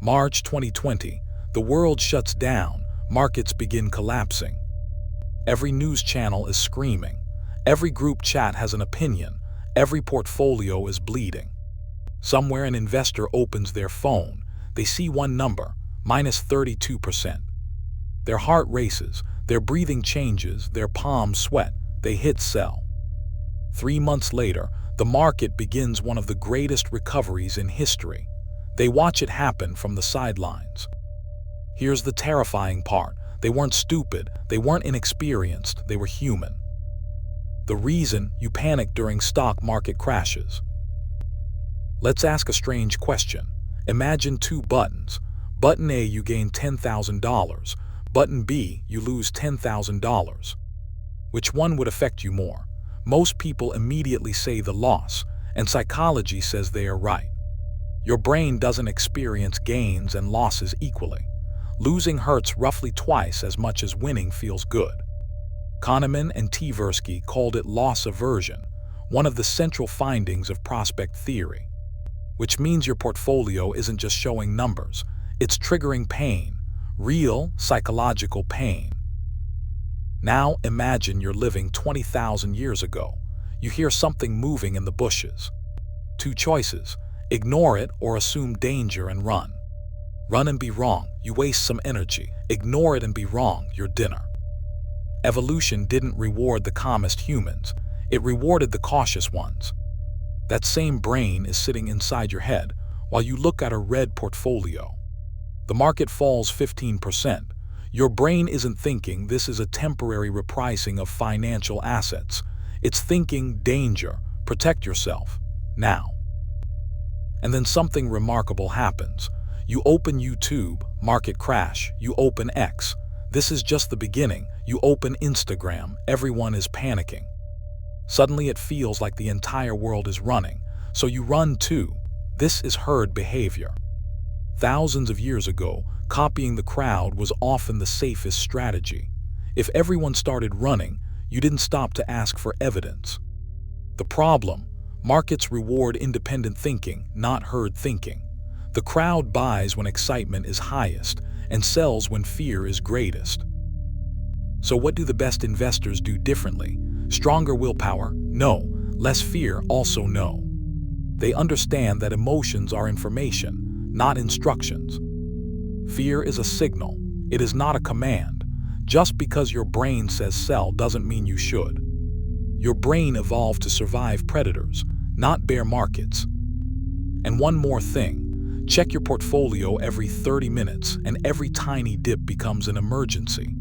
March 2020, the world shuts down, markets begin collapsing. Every news channel is screaming. Every group chat has an opinion. Every portfolio is bleeding. Somewhere an investor opens their phone. They see one number, -32%. Their heart races, their breathing changes, their palms sweat. They hit sell. 3 months later, the market begins one of the greatest recoveries in history. They watch it happen from the sidelines. Here's the terrifying part. They weren't stupid, they weren't inexperienced, they were human. The reason you panic during stock market crashes. Let's ask a strange question. Imagine 2 buttons. Button A, you gain $10,000. Button B, you lose $10,000. Which one would affect you more? Most people immediately say the loss, and psychology says they are right. Your brain doesn't experience gains and losses equally. Losing hurts roughly twice as much as winning feels good. Kahneman and Tversky called it loss aversion, one of the central findings of prospect theory. Which means your portfolio isn't just showing numbers, it's triggering pain, real psychological pain. Now imagine you're living 20,000 years ago. You hear something moving in the bushes. 2 choices. Ignore it or assume danger and run. Run and be wrong, you waste some energy. Ignore it and be wrong, you're dinner. Evolution didn't reward the calmest humans, it rewarded the cautious ones. That same brain is sitting inside your head while you look at a red portfolio. The market falls 15%. Your brain isn't thinking this is a temporary repricing of financial assets. It's thinking danger, protect yourself, now. And then something remarkable happens. You open YouTube, market crash. You open X. This is just the beginning. You open Instagram, everyone is panicking. Suddenly it feels like the entire world is running, so you run too. This is herd behavior. Thousands of years ago, copying the crowd was often the safest strategy. If everyone started running, you didn't stop to ask for evidence. The problem: markets reward independent thinking, not herd thinking. The crowd buys when excitement is highest and sells when fear is greatest. So what do the best investors do differently? Stronger willpower? No. Less fear? Also no. They understand that emotions are information, not instructions. Fear is a signal. It is not a command. Just because your brain says sell doesn't mean you should. Your brain evolved to survive predators, not bear markets. And one more thing, check your portfolio every 30 minutes and every tiny dip becomes an emergency.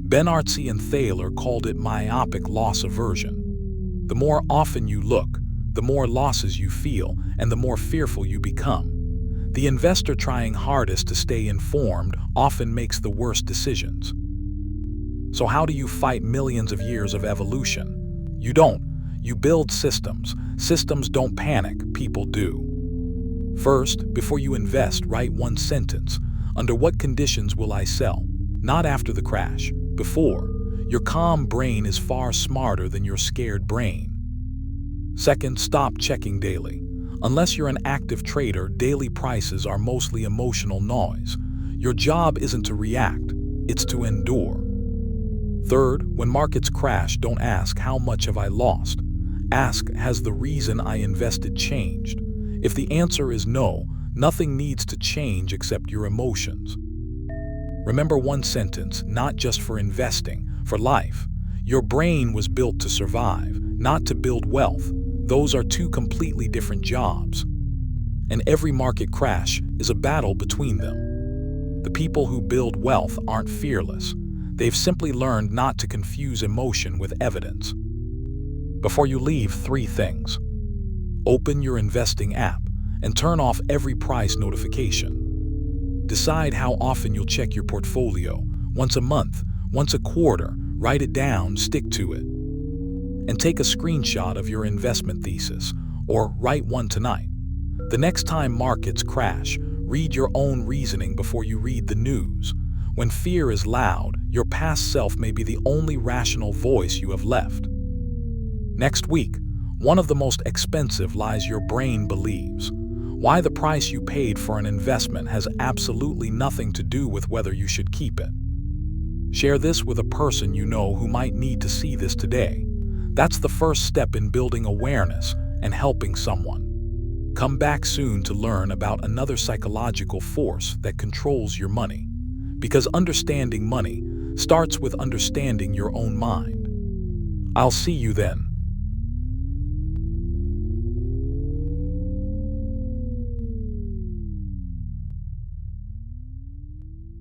Benartzi and Thaler called it myopic loss aversion. The more often you look, the more losses you feel and the more fearful you become. The investor trying hardest to stay informed often makes the worst decisions. So how do you fight millions of years of evolution? You don't. You build systems. Systems don't panic, people do. First, before you invest, write one sentence. Under what conditions will I sell? Not after the crash, before. Your calm brain is far smarter than your scared brain. Second, stop checking daily. Unless you're an active trader, daily prices are mostly emotional noise. Your job isn't to react, it's to endure. Third, when markets crash, don't ask how much have I lost. Ask, has the reason I invested changed? If the answer is no, nothing needs to change except your emotions. Remember one sentence, not just for investing, for life. Your brain was built to survive, not to build wealth. Those are 2 completely different jobs. And every market crash is a battle between them. The people who build wealth aren't fearless. They've simply learned not to confuse emotion with evidence. Before you leave, 3 things. Open your investing app and turn off every price notification. Decide how often you'll check your portfolio. Once a month, once a quarter. Write it down, stick to it. And take a screenshot of your investment thesis, or write one tonight. The next time markets crash, read your own reasoning before you read the news. When fear is loud, your past self may be the only rational voice you have left. Next week, one of the most expensive lies your brain believes. Why the price you paid for an investment has absolutely nothing to do with whether you should keep it. Share this with a person you know who might need to see this today. That's the first step in building awareness and helping someone. Come back soon to learn about another psychological force that controls your money. Because understanding money starts with understanding your own mind. I'll see you then.